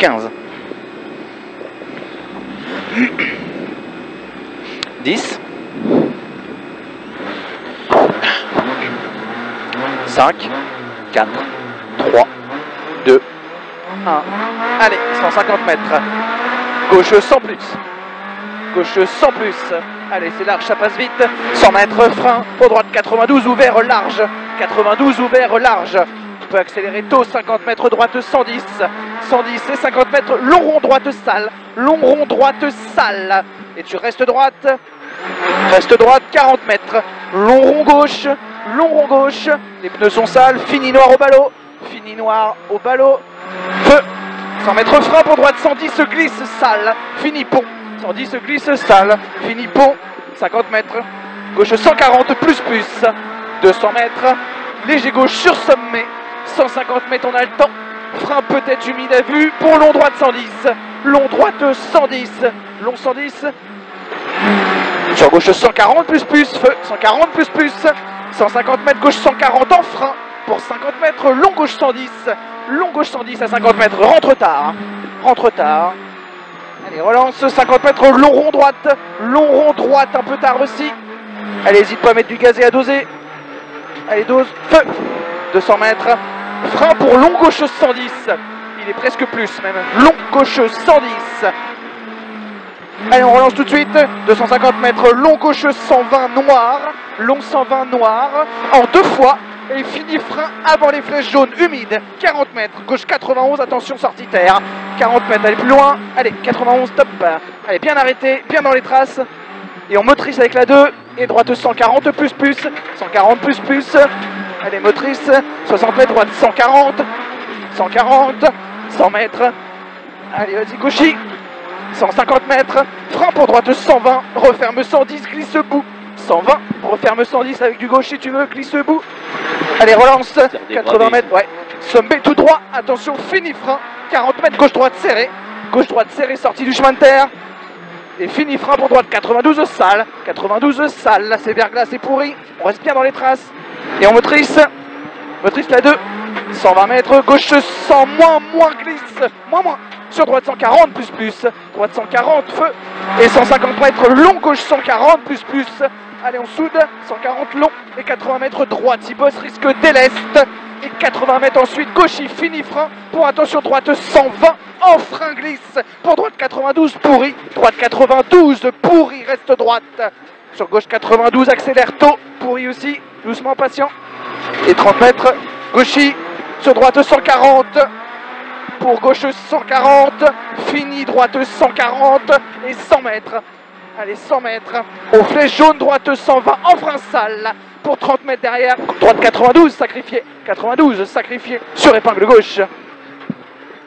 15. 10. 5. 4. 3. 2. 1. Allez, 150 mètres. Gauche sans plus. Gauche sans plus. Allez, c'est large, ça passe vite. 100 mètres, frein. Pour droite, 92 ouvert large. 92 ouvert large. Tu peux accélérer tôt. 50 mètres droite, 110. 110 et 50 mètres. Long rond droite sale. Long rond droite sale. Et tu restes droite. Reste droite, 40 mètres. Long rond gauche. Long rond gauche. Les pneus sont sales. Fini noir au ballot. Fini noir au ballot. Feu. 100 mètres frein pour droite, 110 se glisse sale. Fini pont. 110 se glisse sale. Fini pont. 50 mètres. Gauche 140 plus plus. 200 mètres. Léger gauche sur sommet. 150 mètres, on a le temps. Frein peut-être humide à vue. Pour long droite 110. Long droite 110. Long 110. Sur gauche 140 plus plus. Feu. 140 plus plus. 150 mètres. Gauche 140 en frein. Pour 50 mètres. Long gauche 110. Long gauche 110 à 50 mètres. Rentre tard. Rentre tard. Allez, relance. 50 mètres. Long rond droite. Long rond droite. Un peu tard aussi. Allez, n'hésite pas à mettre du gaz et à doser. Allez, dose. Feu. 200 mètres. Frein pour long gauche 110. Il est presque plus même. Long gauche 110. Allez, on relance tout de suite. 250 mètres. Long gauche 120 noir. Long 120 noir. En deux fois. Et fini frein avant les flèches jaunes humides. 40 mètres. Gauche 91. Attention, sortie terre. 40 mètres. Allez, plus loin. Allez, 91. Top. Allez, bien arrêté. Bien dans les traces. Et on motrice avec la 2. Et droite 140 plus plus. 140 plus plus. Allez, motrice. 60 mètres. Droite 140. 140. 100 mètres. Allez, vas-y, gauchis. 150 mètres. Frein pour droite 120. Referme 110. Glisse bout. 120. Referme 110 avec du gauche si tu veux. Glisse bout. Allez, relance. 80 mètres. Ouais. Sommet tout droit. Attention, fini frein. 40 mètres. Gauche droite serré. Gauche droite serré. Sortie du chemin de terre. Et fini frein pour droite. 92 sale. 92 sale. Là, c'est verglas, c'est pourri. On reste bien dans les traces. Et on motrice. Motrice la 2. 120 mètres. Gauche 100. Moins glisse. Moins. Sur droite 140 plus plus. Droite 140 feu. Et 150 mètres long. Gauche 140 plus plus. Allez, on soude. 140 long. Et 80 mètres droite. Il bosse risque déleste. Et 80 mètres ensuite. Gauche, il finit frein. Pour attention, droite 120. En frein glisse. Pour droite 92 pourri. Droite 92 pourri. Reste droite. Sur gauche 92. Accélère tôt. Pourri aussi. Doucement, patient. Et 30 mètres. Gauchy. Sur droite 140. Pour gauche 140. Fini droite 140. Et 100 mètres. Allez, 100 mètres. Aux flèches jaunes, droite 120 en frein sale. Pour 30 mètres derrière. Droite 92 sacrifié. 92 sacrifié. Sur épingle gauche.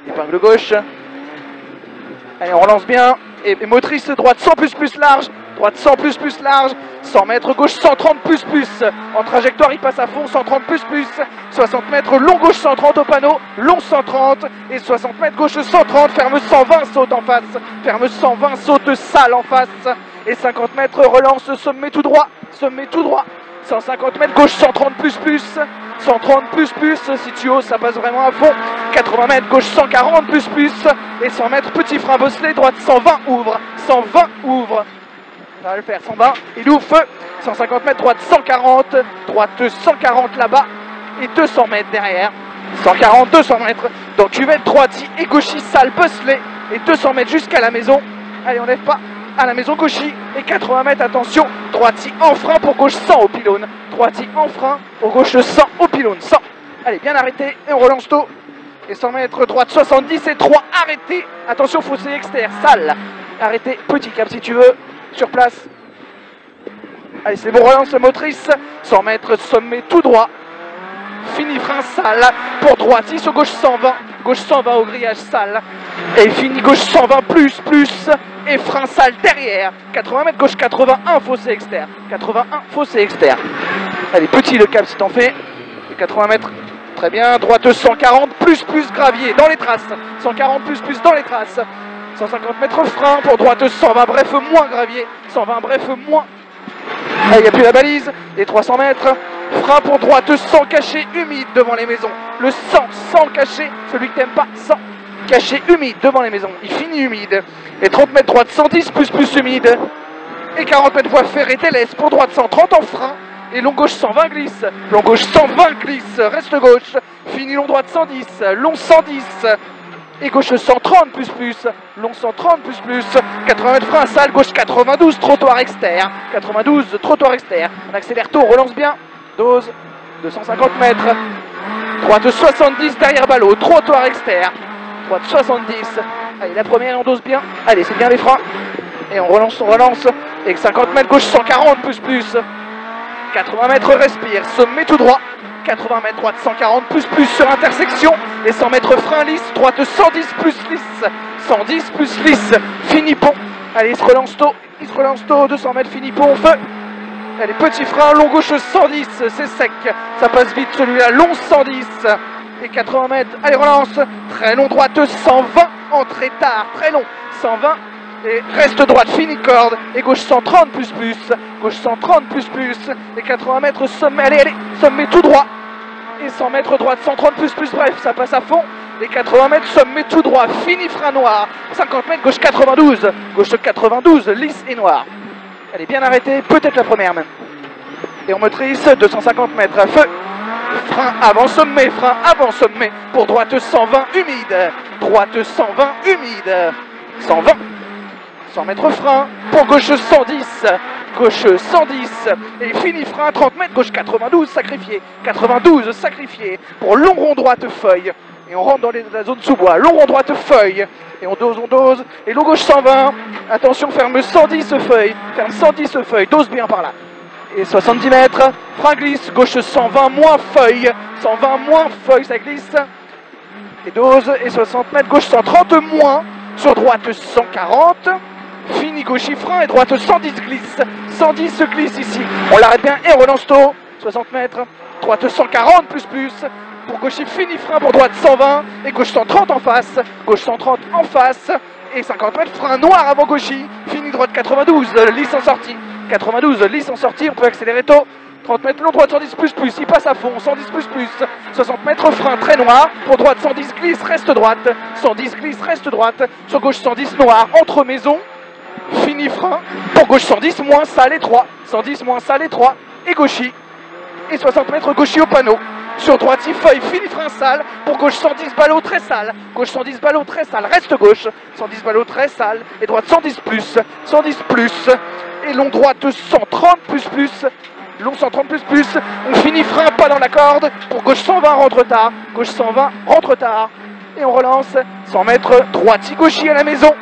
Épingle gauche. Allez, on relance bien. Et motrice droite 100 plus plus large. Droite 100 plus plus large. 100 mètres gauche 130 plus plus. En trajectoire, il passe à fond. 130 plus plus. 60 mètres long gauche 130 au panneau. Long 130. Et 60 mètres gauche 130. Ferme 120 saute en face. Ferme 120 saute sale en face. Et 50 mètres relance sommet tout droit. Sommet tout droit. 150 mètres gauche 130 plus plus. 130 plus plus. Si tu oses, ça passe vraiment à fond. 80 mètres gauche 140 plus plus. Et 100 mètres petit frein bosselé. Droite 120 ouvre. 120 ouvre. Ça va le faire, 120, il ouvre feu. 150 mètres, droite 140, droite 140 là-bas et 200 mètres derrière. 140, 200 mètres. Donc tu mets droiti et gauchi sale bosselé et 200 mètres jusqu'à la maison. Allez, on lève pas à la maison gauchi et 80 mètres, attention, droiti en frein pour gauche 100 au pylône. Droiti en frein pour gauche 100 au pylône, 100. Allez, bien arrêté et on relance tôt. Et 100 mètres, droite 70 et 3, arrêté. Attention, fossé externe, sale. Arrêté, petit cap si tu veux. Sur place. Allez, c'est bon, relance motrice. 100 mètres, sommet tout droit. Fini frein sale. Pour droite, sur gauche 120. Gauche 120 au grillage sale. Et fini gauche 120 plus plus. Et frein sale derrière. 80 mètres, gauche 81, fossé externe. 81, fossé externe. Allez, petit le cap si t'en fais. 80 mètres. Très bien. Droite 140 plus plus gravier dans les traces. 140 plus plus dans les traces. 150 mètres frein pour droite 120, bref moins gravier, 120 bref moins. Il n'y a plus la balise, les 300 mètres, frein pour droite 100 caché humide devant les maisons. Le 100 caché, celui que t'aimes pas, 100. caché humide devant les maisons, il finit humide. Et 30 mètres droite 110 plus humide. Et 40 mètres voie ferrée Télès pour droite 130 en frein. Et long gauche 120 glisse, long gauche 120 glisse, reste gauche, fini long droite 110, long 110, et gauche 130 long 130 80 mètres frein salle, gauche 92, trottoir externe, 92, trottoir externe, on accélère tôt, on relance bien, dose, 250 mètres, droite 70 derrière ballot, trottoir externe, droite 70, allez la première on dose bien, allez c'est bien les freins, et on relance, et 50 mètres gauche 140 80 mètres respire, sommet tout droit, 80 mètres droite 140 sur intersection, et 100 mètres frein lisse, droite 110 lisse, 110 lisse, fini pont, allez il se relance tôt, 200 mètres fini pont, feu, allez petit frein, long gauche 110, c'est sec, ça passe vite celui-là, long 110, et 80 mètres, allez relance, très long droite 120, entrée tard, très long, 120, et reste droite, fini corde, et gauche 130 gauche 130 et 80 mètres sommet, allez, sommet tout droit, et 100 mètres droite 130 bref, ça passe à fond, et 80 mètres sommet tout droit, fini frein noir, 50 mètres gauche 92, lisse et noir, elle est bien arrêtée, peut-être la première même, et on motrice, 250 mètres, feu, frein avant sommet, pour droite 120 humide, 120, 100 mètres frein, pour gauche 110, et fini frein, 30 mètres, gauche 92, sacrifié, pour long rond droite feuille, et on rentre dans la zone sous-bois, long rond droite feuille, et on dose, et long gauche 120, attention ferme 110 feuille, dose bien par là, et 70 mètres, frein glisse, gauche 120 moins feuille, ça glisse, et dose, et 60 mètres, gauche 130 moins, sur droite 140, fini gauche frein et droite 110 glisse ici, on l'arrête bien et on relance tôt, 60 mètres, droite 140 pour gauche fini frein pour droite 120 et gauche 130 en face, et 50 mètres frein noir avant gauchy, fini droite 92, lisse en sortie, on peut accélérer tôt, 30 mètres long droite 110 il passe à fond, 110 60 mètres frein très noir, pour droite 110 glisse, reste droite, sur gauche 110 noir, entre maison, fini frein, pour gauche 110 moins salle et 3, et gauchy, et 60 mètres gauchy au panneau, sur droite 6 feuilles, fini frein salle, pour gauche 110 ballot très sale, reste gauche, 110 ballot très sale, et droite 110 et long droite 130 long 130 on finit frein pas dans la corde, pour gauche 120 rentre tard, et on relance, 100 mètres, droite gauchy à la maison,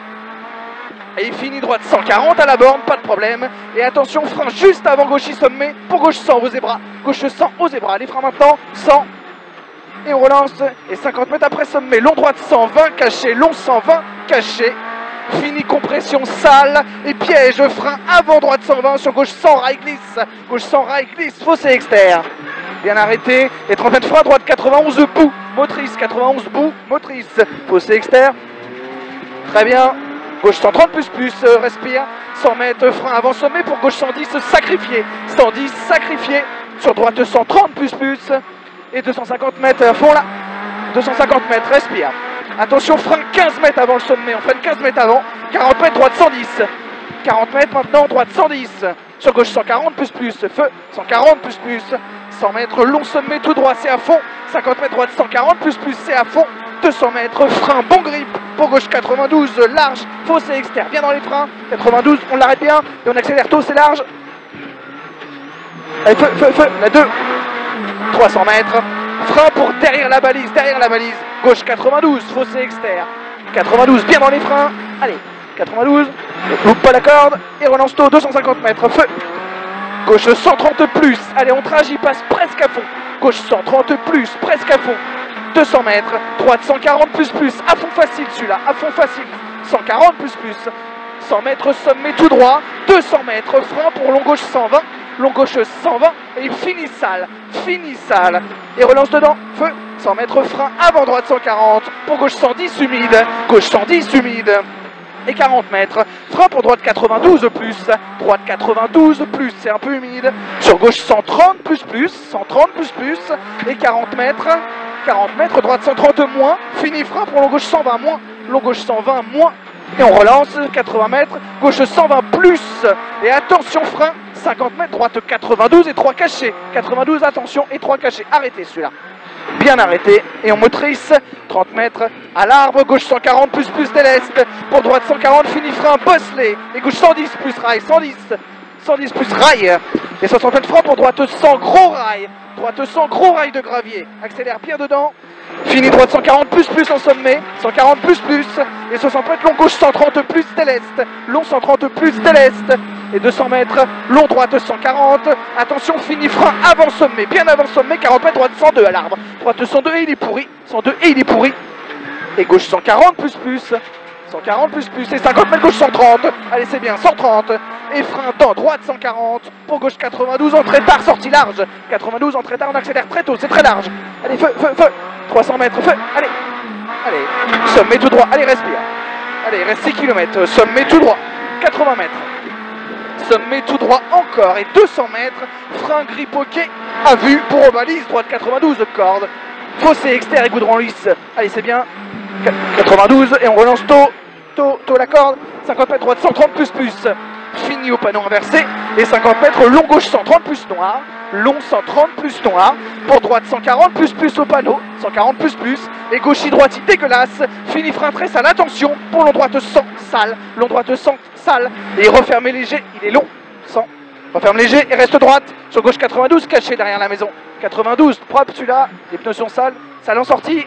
et il finit droite 140 à la borne, pas de problème, et attention frein juste avant gauchy sommet, pour gauche 100 aux zébras, les freins maintenant, 100, et on relance, et 50 mètres après sommet, long droite 120 caché, long 120 caché, fini compression sale et piège frein avant droite 120 sur gauche 100 rail glisse, fossé externe, bien arrêté, et 30 mètres frein droite 91 bout, motrice, fossé externe, très bien, gauche 130 respire, 100 mètres frein avant sommet pour gauche 110 sacrifié, sur droite 130 et 250 mètres à fond là, 250 mètres, respire. Attention, frein 15 mètres avant le sommet, on freine 15 mètres avant, 40 mètres, droite 110. 40 mètres maintenant, droite 110. Sur gauche 140 feu, 140 100 mètres, long sommet tout droit, c'est à fond. 50 mètres, droite 140 c'est à fond. 200 mètres, frein, bon grip, pour gauche 92, large, fossé externe, bien dans les freins. 92, on l'arrête bien, et on accélère tôt, c'est large. Allez, feu, la 2. 300 mètres, frein pour derrière la balise, gauche 92, fossé externe, 92, bien dans les freins, allez, 92, loupe pas la corde, et relance tôt, 250 mètres, feu, gauche 130 allez, on tragit, passe presque à fond, gauche 130 presque à fond, 200 mètres, droite 140 à fond facile celui-là, 140 100 mètres sommet tout droit, 200 mètres, frein pour long gauche 120, et fini sale, et relance dedans, feu, 100 mètres frein, avant droite 140, pour gauche 110 humide, et 40 mètres, frein pour droite 92 c'est un peu humide, sur gauche 130 et 40 mètres, 40 mètres, droite 130 moins, fini frein pour long gauche 120 moins, long gauche 120 moins, et on relance, 80 mètres, gauche 120 plus, et attention frein, 50 mètres, droite 92 et 3 cachés, 92 attention et 3 cachés, arrêtez celui-là, bien arrêté, et on motrice, 30 mètres, à l'arbre, gauche 140 plus déleste, pour droite 140, fini frein, Bosselet, et gauche 110 plus rail, 110 plus rail, et 60 mètres frein pour droite 100, gros rail, droite 100, gros rail de gravier, accélère bien dedans, fini droite 140 plus en sommet, 140 plus, et 60 mètres, long gauche 130 plus déleste, long 130 plus déleste, et 200 mètres, long droite 140, attention fini frein avant sommet, bien avant sommet, 40 mètres, droite 102 à l'arbre, droite 102 et il est pourri, 102 et il est pourri, et gauche 140 plus, 140 plus, et 50 mètres, gauche 130, allez c'est bien, 130, et frein dans droite 140, pour gauche 92, entrée tard, sortie large, 92, entrée tard, on accélère très tôt, c'est très large, allez feu, 300 mètres, feu, allez, sommet tout droit, allez respire, allez reste 6 km, sommet tout droit, 80 mètres, sommet tout droit encore, et 200 mètres, frein grip ok, à vue pour Obalise, droite 92, corde, fossé extérieur et goudron lisse, allez c'est bien, 92 et on relance tôt la corde, 50 mètres droite 130 plus, fini au panneau inversé, et 50 mètres long gauche 130 plus noir, long 130 plus noir, pour droite 140 plus au panneau, 140 plus, et gauchis droiti dégueulasse, fini frein très sale, attention, pour long droite 100 sale, long droite 100 sale, et refermé léger, il est long, 100, referme léger et reste droite, sur gauche 92 caché derrière la maison, 92 propre celui-là, les pneus sont sales, sale en sortie.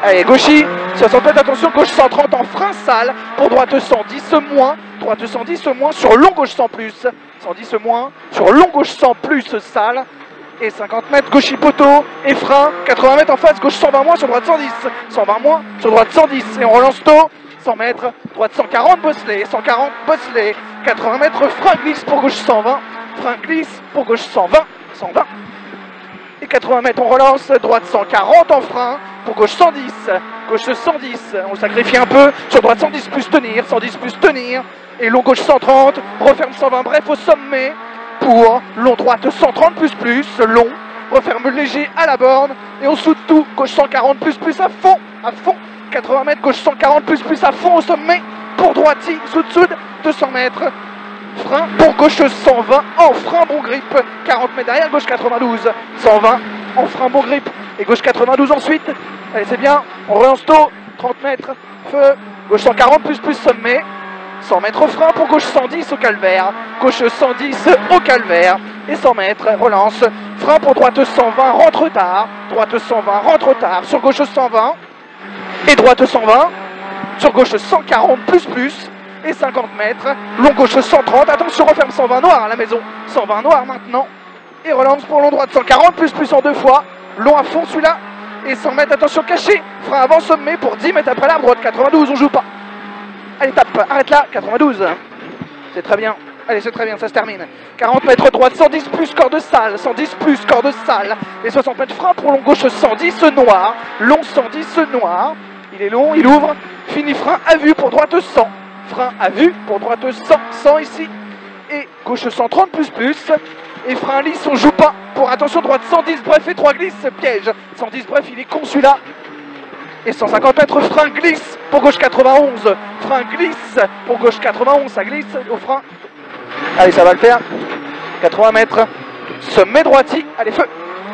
Allez, gauchis, 60 mètres, attention, gauche 130 en frein sale, pour droite 110 moins, droite 110 moins, sur long gauche 100 plus, 110 moins, sur long gauche 100 plus sale, et 50 mètres, gauchis poteau, et frein, 80 mètres en face, gauche 120 moins, sur droite 110, 120 moins, sur droite 110, et on relance tôt, 100 mètres, droite 140, Bosselet, 140, Bosselet, 80 mètres, frein glisse pour gauche 120, frein glisse pour gauche 120, et 80 mètres, on relance, droite 140 en frein, pour gauche 110, on sacrifie un peu, sur droite 110 plus tenir, et long gauche 130, referme 120, bref au sommet, pour long droite 130 plus, long, referme léger à la borne, et on soude tout, gauche 140 plus à fond, 80 mètres, gauche 140 plus à fond au sommet, pour droiti, soude, 200 mètres, frein pour gauche 120 en frein bon grip, 40 mètres derrière, gauche 92, 120 en frein bon grip, et gauche 92 ensuite, allez c'est bien, on relance tôt, 30 mètres, feu, gauche 140 plus sommet, 100 mètres frein pour gauche 110 au calvaire, gauche 110 au calvaire, et 100 mètres, relance, frein pour droite 120, rentre tard, droite 120, rentre tard, sur gauche 120, et droite 120, sur gauche 140 plus, et 50 mètres, long gauche 130, attention referme 120 noir à la maison, 120 noir maintenant, et relance pour long droite 140 plus en deux fois, long à fond celui-là, et 100 mètres, attention caché, frein avant sommet pour 10 mètres après l'arbre, droite 92, on joue pas, allez tape, arrête là, 92, c'est très bien, allez c'est très bien, ça se termine, 40 mètres droite 110 plus corde sale, 110 plus corde sale, et 60 mètres frein pour long gauche 110 noir, long 110 noir, il est long, il ouvre, fini frein à vue pour droite 100, frein à vue pour droite 100 ici, et gauche 130 plus, et frein lisse, on joue pas, pour attention droite 110, bref, et 3 glisses, piège, 110, bref, il est con celui-là, et 150 mètres, frein glisse, pour gauche 91, frein glisse, pour gauche 91, ça glisse, au frein, allez, ça va le faire, 80 mètres, sommet droiti, allez, feu,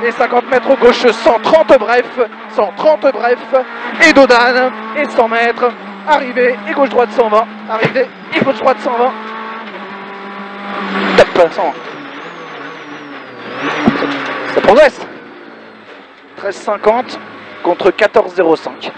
et 50 mètres, gauche 130, bref, et Dodane, et 100 mètres, arrivée, et gauche-droite 120, arrivée, et gauche-droite 120, top, 120. Ça progresse. 13,50 contre 14,05.